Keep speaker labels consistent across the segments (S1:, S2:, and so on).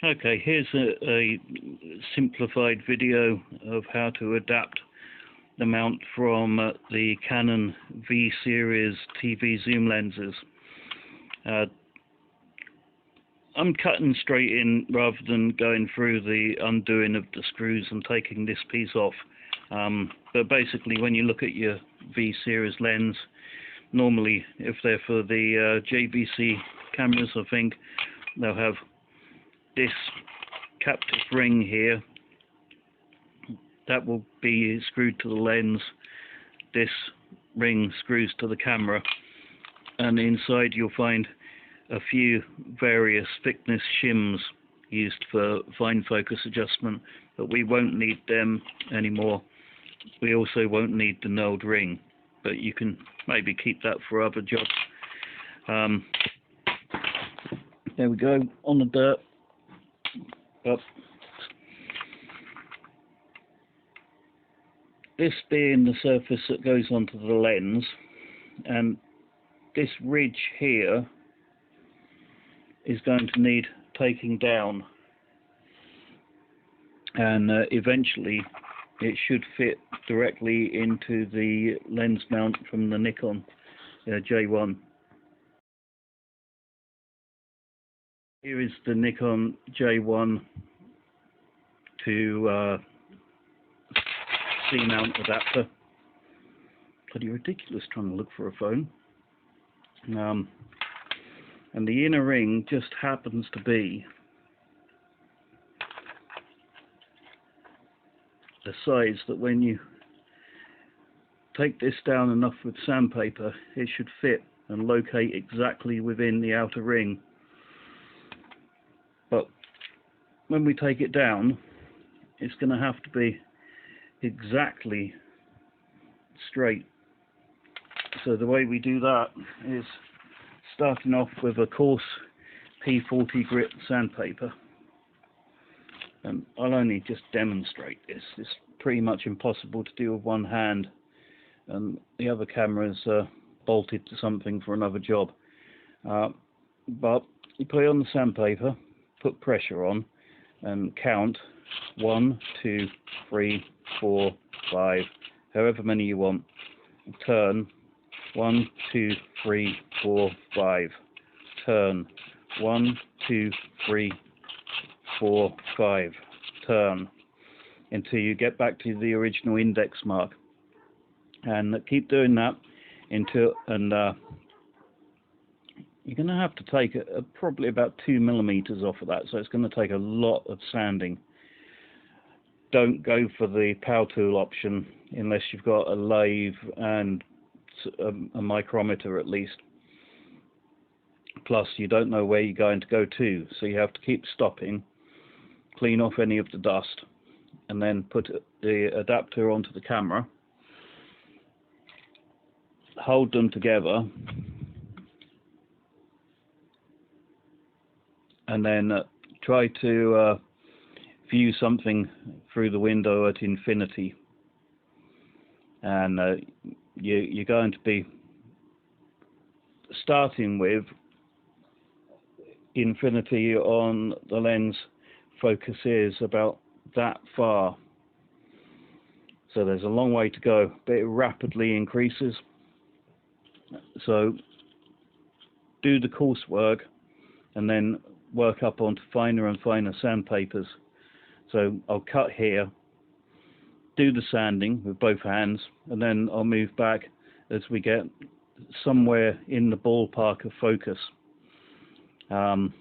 S1: Okay, here's a simplified video of how to adapt the mount from the Canon V series TV zoom lenses. I'm cutting straight in rather than going through the undoing of the screws and taking this piece off. But basically, when you look at your V series lens, normally if they're for the JVC cameras, I think they'll have this captive ring here that will be screwed to the lens. This ring screws to the camera, and inside you'll find a few various thickness shims used for fine focus adjustment, but we won't need them anymore. We also won't need the knurled ring, but you can maybe keep that for other jobs. There we go, on the dirt. Up. This being the surface that goes onto the lens, and this ridge here is going to need taking down, and eventually it should fit directly into the lens mount from the Nikon J1. Here is the Nikon J1 to C-mount adapter. Pretty ridiculous trying to look for a phone. And the inner ring just happens to be the size that when you take this down enough with sandpaper, it should fit and locate exactly within the outer ring. But when we take it down, it's going to have to be exactly straight. So the way we do that is starting off with a coarse P40 grit sandpaper. And I'll only just demonstrate this. It's pretty much impossible to do with one hand, and the other camera's bolted to something for another job. But you put it on the sandpaper, put pressure on, and count 1, 2, 3, 4, 5, however many you want. Turn 1, 2, 3, 4, 5. Turn 1, 2, 3, 4, 5. Turn until you get back to the original index mark, and keep doing that until you're going to have to take probably about 2 millimeters off of that, so it's going to take a lot of sanding. Don't go for the power tool option unless you've got a lathe and a micrometer at least. Plus you don't know where you're going to go to, so you have to keep stopping, clean off any of the dust, and then put the adapter onto the camera, hold them together, and then try to view something through the window at infinity. And you're going to be starting with infinity on the lens focus is about that far. So there's a long way to go, but it rapidly increases. So do the coarse work and then work up onto finer and finer sandpapers. So I'll cut here, do the sanding with both hands, and then I'll move back as we get somewhere in the ballpark of focus. Don't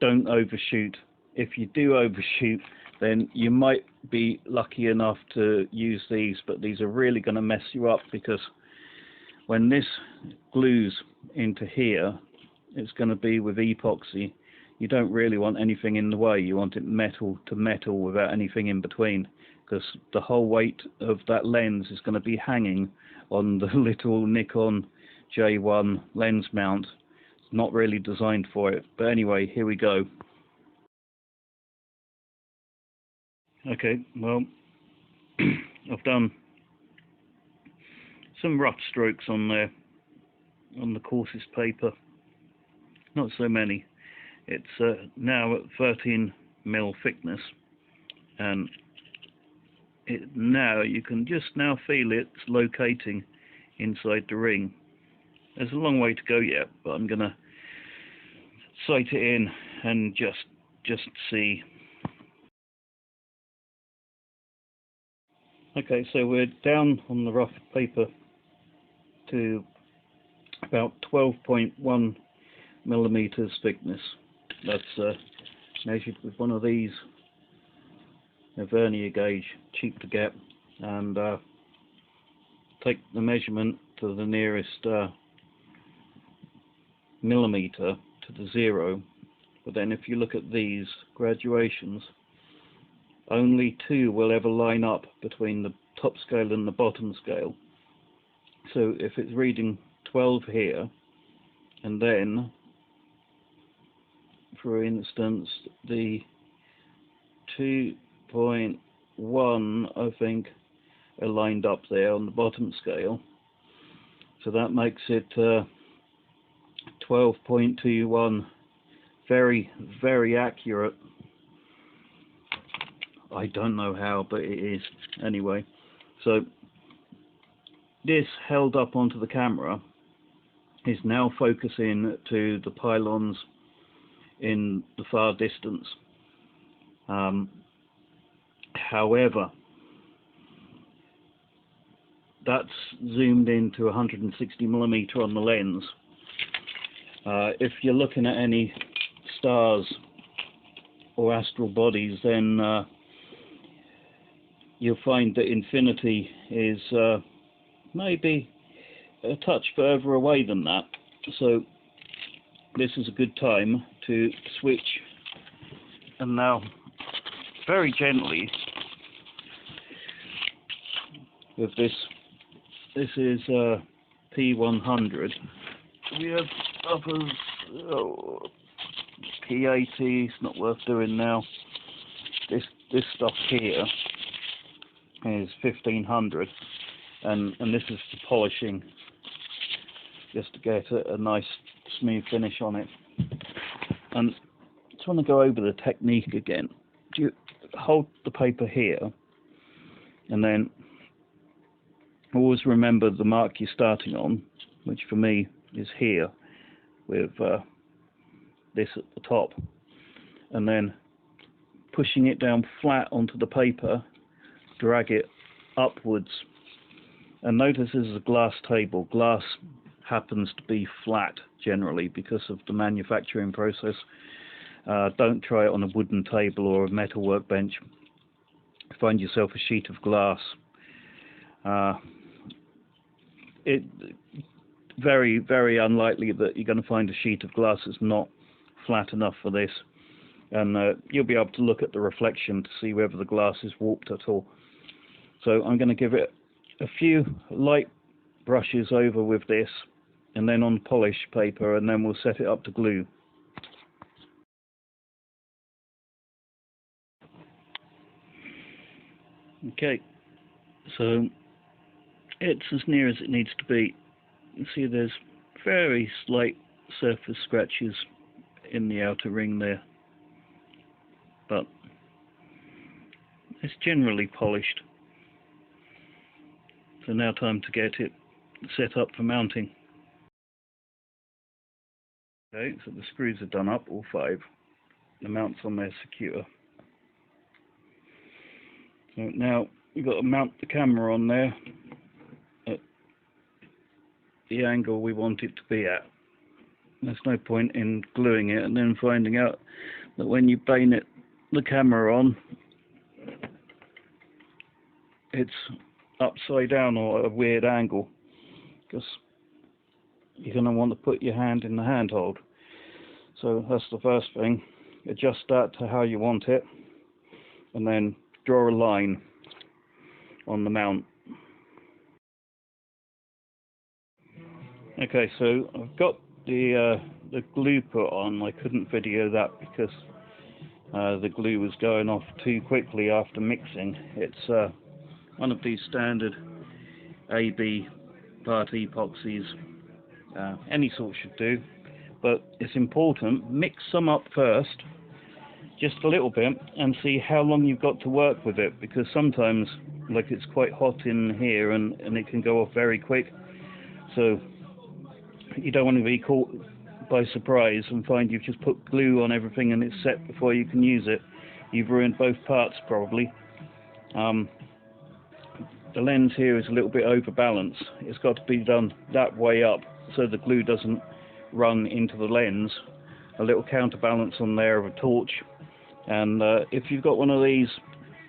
S1: overshoot. If you do overshoot, then you might be lucky enough to use these, but these are really going to mess you up, because when this glues into here, it's going to be with epoxy. You don't really want anything in the way. You want it metal to metal without anything in between, because the whole weight of that lens is going to be hanging on the little Nikon J1 lens mount. It's not really designed for it. But anyway, here we go. Okay, well, I've done some rough strokes on there, on the coarsest paper. Not so many. It's now at 13 mil thickness, and now you can just now feel it's locating inside the ring. There's a long way to go yet, but I'm gonna sight it in and just see. Okay, so we're down on the rough paper to about 12.1 millimeters thickness. That's measured with one of these, a vernier gauge, cheap to get, and take the measurement to the nearest millimeter to the zero. But then if you look at these graduations, only 2 will ever line up between the top scale and the bottom scale. So if it's reading 12 here, and then for instance the 2.1 I think are lined up there on the bottom scale, so that makes it 12.21, very, very accurate. I don't know how, but it is anyway. So this held up onto the camera is now focusing to the pylons in the far distance. However, that's zoomed into 160mm on the lens. If you're looking at any stars or astral bodies, then you'll find that infinity is maybe a touch further away than that. So this is a good time to switch, and now very gently with this is P100. We have others, P80, it's not worth doing now. This stuff here is 1500, and this is for polishing, just to get a nice smooth finish on it. And I just want to go over the technique again. Do you hold the paper here, and then always remember the mark you're starting on, which for me is here, with this at the top, and then pushing it down flat onto the paper, drag it upwards. And notice this is a glass table. Glass happens to be flat generally because of the manufacturing process. Don't try it on a wooden table or a metal workbench. Find yourself a sheet of glass. It very, very unlikely that you're going to find a sheet of glass that's not flat enough for this, and you'll be able to look at the reflection to see whether the glass is warped at all. So I'm going to give it a few light brushes over with this, and then on polished paper, and then we'll set it up to glue. Okay, so it's as near as it needs to be. You see there's very slight surface scratches in the outer ring there, but it's generally polished. So now time to get it set up for mounting. Okay, so the screws are done up, all 5. The mount's on there secure. So now we've got to mount the camera on there at the angle we want it to be at. There's no point in gluing it and then finding out that when you bane it, the camera on, it's upside down or at a weird angle, because you're going to want to put your hand in the handhold. So that's the first thing. Adjust that to how you want it, and then draw a line on the mount. Okay, so I've got the glue put on. I couldn't video that because the glue was going off too quickly after mixing. It's one of these standard AB part epoxies. Any sort should do, but it's important, mix some up first just a little bit and see how long you've got to work with it, because sometimes, like, it's quite hot in here and it can go off very quick, so you don't want to be caught by surprise and find you've just put glue on everything and it's set before you can use it. You've ruined both parts probably. The lens here is a little bit overbalanced. It's got to be done that way up so the glue doesn't run into the lens. A little counterbalance on there of a torch, and if you've got one of these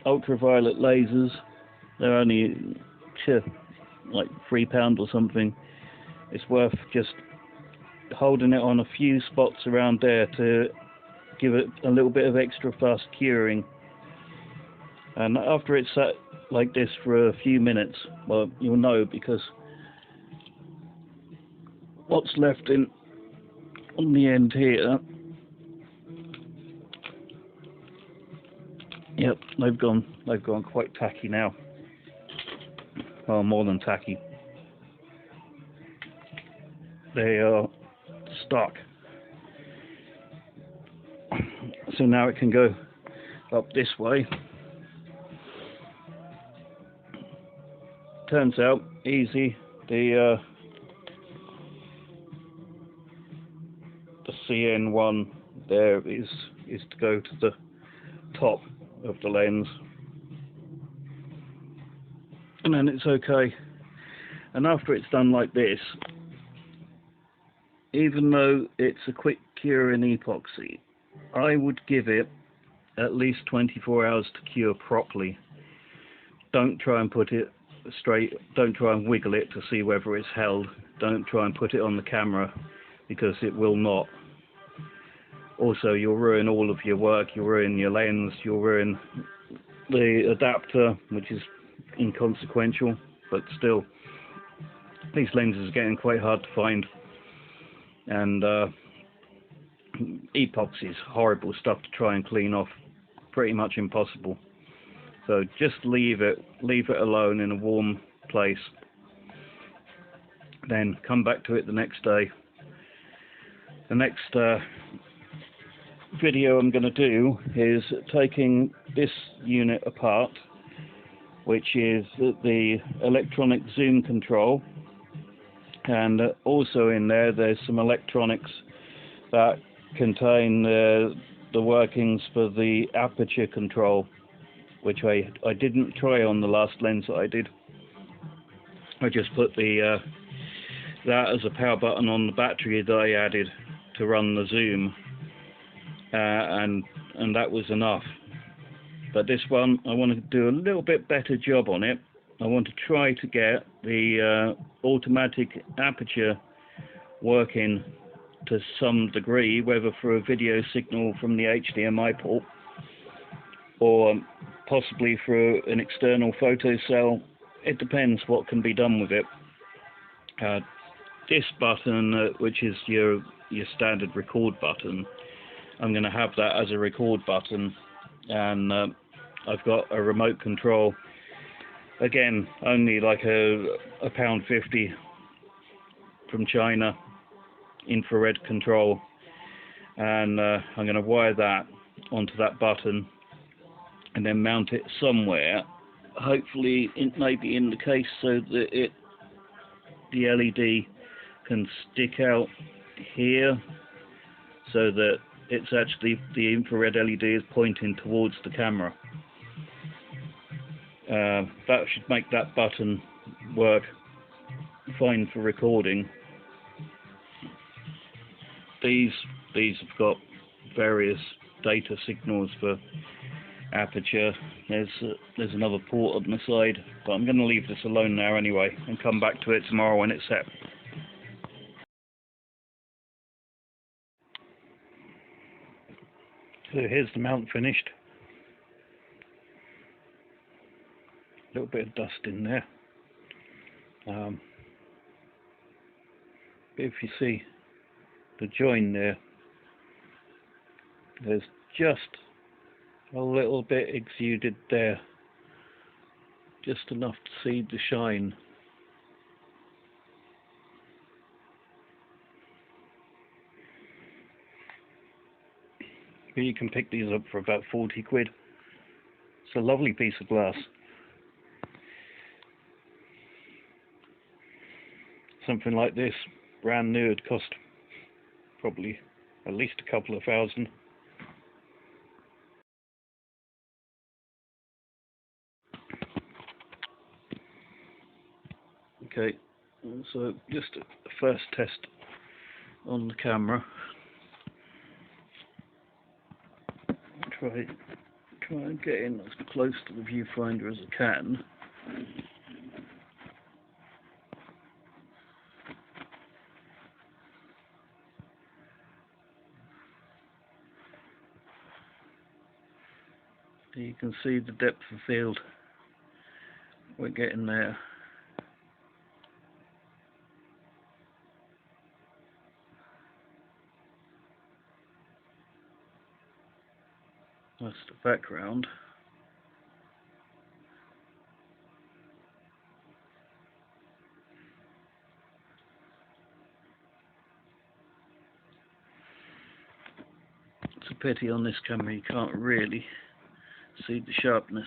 S1: ultraviolet lasers, they're only like £3 or something. It's worth just holding it on a few spots around there to give it a little bit of extra fast curing. And after it's sat like this for a few minutes, well, you'll know, because what's left on the end here, yep, they've gone quite tacky now. Well, more than tacky. They are stuck. So now it can go up this way. Turns out easy. The CN1 there is to go to the top of the lens, and then it's okay. And after it's done like this, even though it's a quick cure in epoxy, I would give it at least 24 hours to cure properly. Don't try and put it straight, don't try and wiggle it to see whether it's held. Don't try and put it on the camera, because it will not. Also, you'll ruin all of your work. You'll ruin your lens, you'll ruin the adapter, which is inconsequential, but still, these lenses are getting quite hard to find, and epoxy is horrible stuff to try and clean off, pretty much impossible. So just leave it alone in a warm place, then come back to it the next day. The next video I'm going to do is taking this unit apart, which is the electronic zoom control, and also in there's some electronics that contain the workings for the aperture control, which I didn't try on the last lens that I did. I just put that as a power button on the battery that I added to run the zoom, and that was enough. But this one, I want to do a little bit better job on it. I want to try to get the automatic aperture working to some degree, whether for a video signal from the HDMI port or possibly through an external photocell. It depends what can be done with it. This button, which is your standard record button, I'm going to have that as a record button, and I've got a remote control. Again, only like a £1.50 from China, infrared control, and I'm going to wire that onto that button and then mount it somewhere, hopefully maybe in the case, so that the LED can stick out here, so that it's actually, the infrared LED is pointing towards the camera. That should make that button work fine for recording. These have got various data signals for aperture. There's another port on the side, but I'm going to leave this alone now anyway and come back to it tomorrow when it's set. So here's the mount finished. A little bit of dust in there. But if you see the join there, there's just a little bit exuded there, just enough to see the shine. but you can pick these up for about 40 quid. It's a lovely piece of glass. Something like this, brand new, would cost probably at least a couple of thousand. Okay, so just a first test on the camera. Try and get in as close to the viewfinder as I can. You can see the depth of field we're getting there. That's the background. It's a pity on this camera you can't really see the sharpness.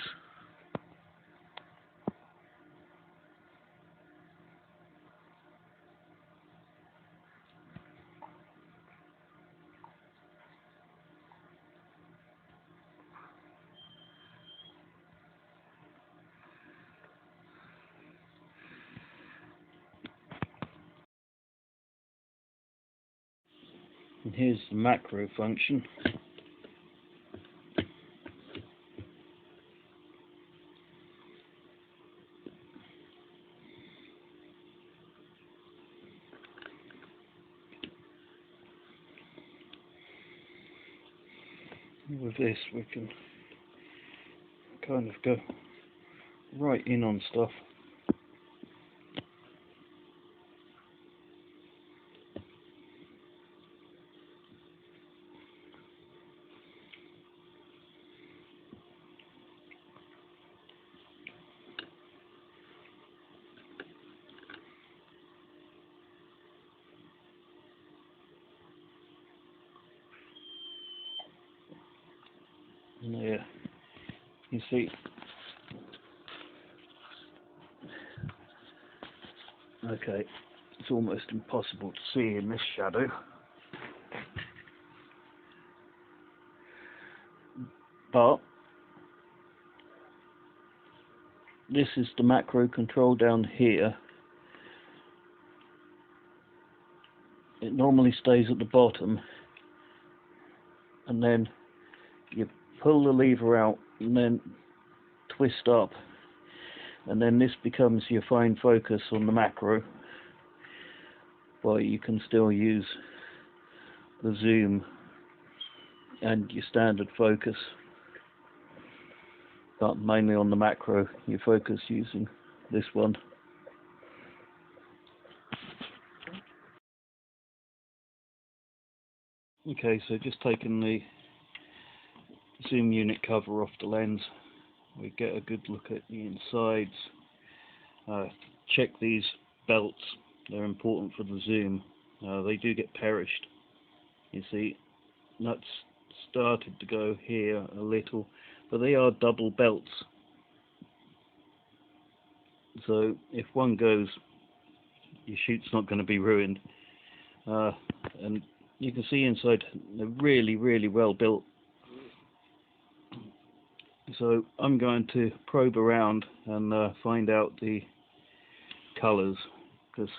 S1: And here's the macro function. With this we can kind of go right in on stuff. And there, you see, okay, it's almost impossible to see in this shadow. But this is the macro control down here. It normally stays at the bottom, and then you pull the lever out and then twist up, and then this becomes your fine focus on the macro, but you can still use the zoom and your standard focus, but mainly on the macro you focus using this one. Okay, so just taking the zoom unit cover off the lens, we get a good look at the insides. Check these belts, they're important for the zoom. They do get perished. You see, that's started to go here a little, but they are double belts. So if one goes, your shoot's not going to be ruined. And you can see inside, they're really, really well built. So I'm going to probe around and find out the colours, because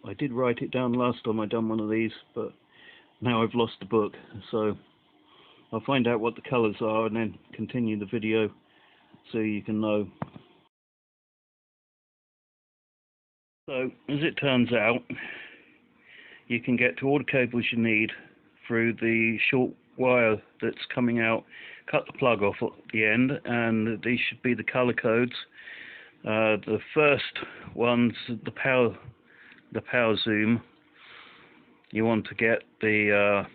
S1: I did write it down last time I done one of these, but now I've lost the book. So I'll find out what the colours are and then continue the video so you can know. So as it turns out, you can get to all the cables you need through the short wire that's coming out. Cut the plug off at the end, and these should be the color codes. The first one's the power zoom. You want to get the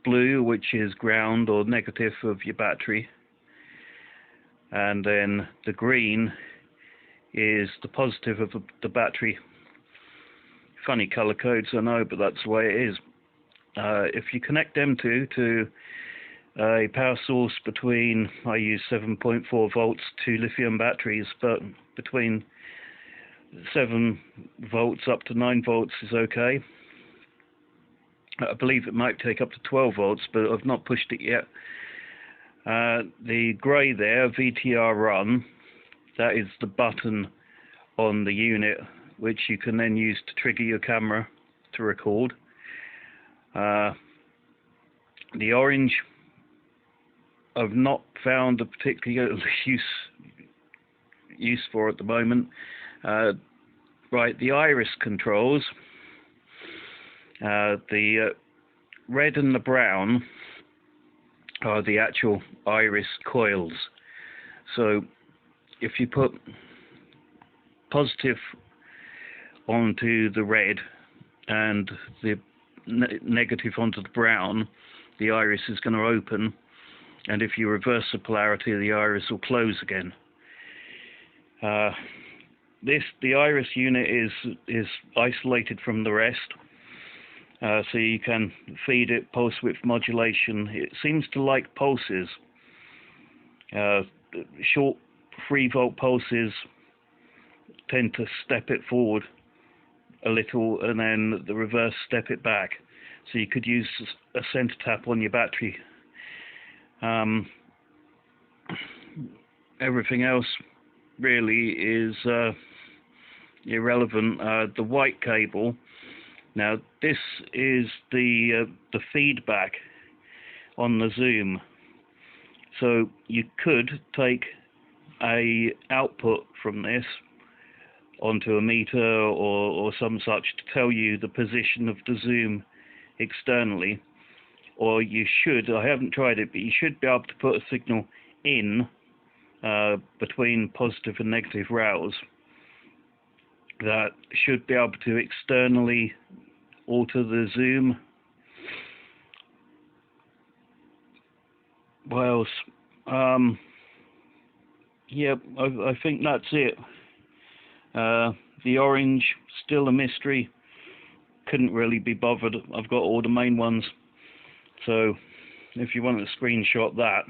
S1: blue, which is ground or negative of your battery, and then the green is the positive of the battery. Funny color codes, I know, but that's the way it is. If you connect them to a power source between, I use 7.4 volts, 2 lithium batteries, but between 7 volts up to 9 volts is okay. I believe it might take up to 12 volts, but I've not pushed it yet. The grey there, VTR run, that is the button on the unit which you can then use to trigger your camera to record. The orange I've not found a particular use for at the moment. Right, the iris controls, the red and the brown are the actual iris coils. So if you put positive onto the red and the negative onto the brown, the iris is going to open, and if you reverse the polarity, the iris will close again. The iris unit is isolated from the rest, so you can feed it pulse width modulation. It seems to like pulses. Short 3 volt pulses tend to step it forward a little, and then the reverse step it back. So you could use a center tap on your battery. Everything else really is irrelevant. The white cable. Now this is the feedback on the zoom. So you could take a output from this onto a meter or some such to tell you the position of the zoom externally, or you should, I haven't tried it, but you should be able to put a signal in between positive and negative rails that should be able to externally alter the zoom. What else? Yeah, I think that's it. The orange, still a mystery. Couldn't really be bothered. I've got all the main ones. So if you want to screenshot that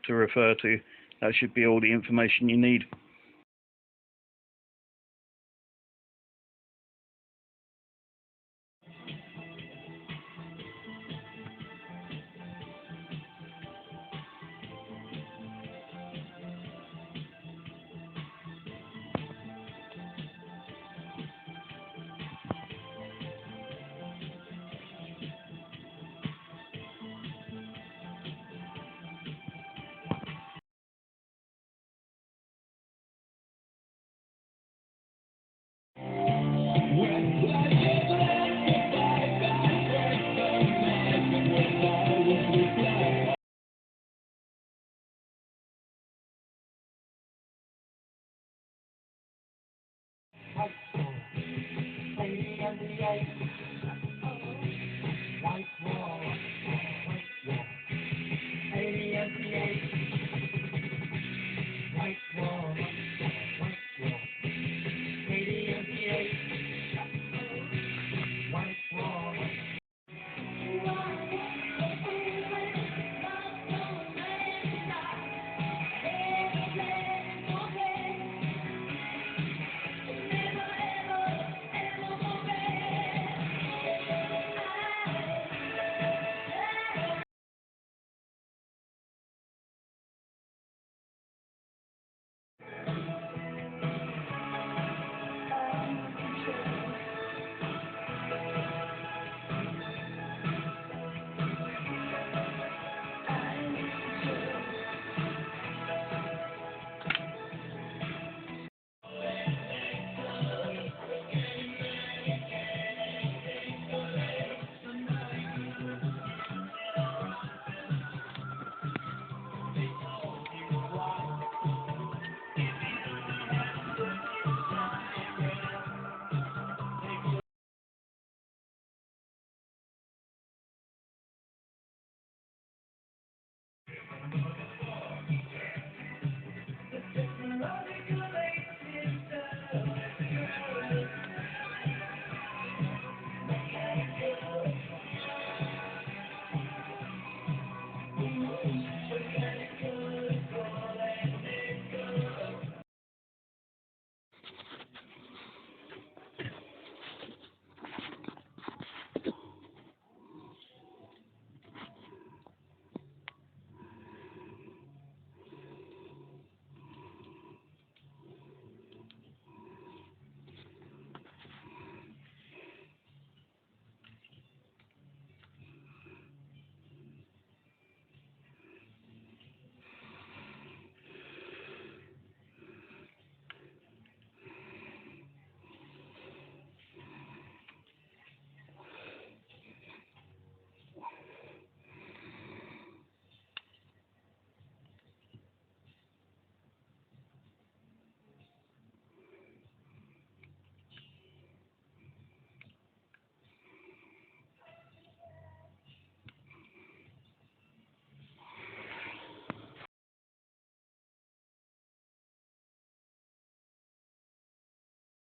S1: to refer to, that should be all the information you need.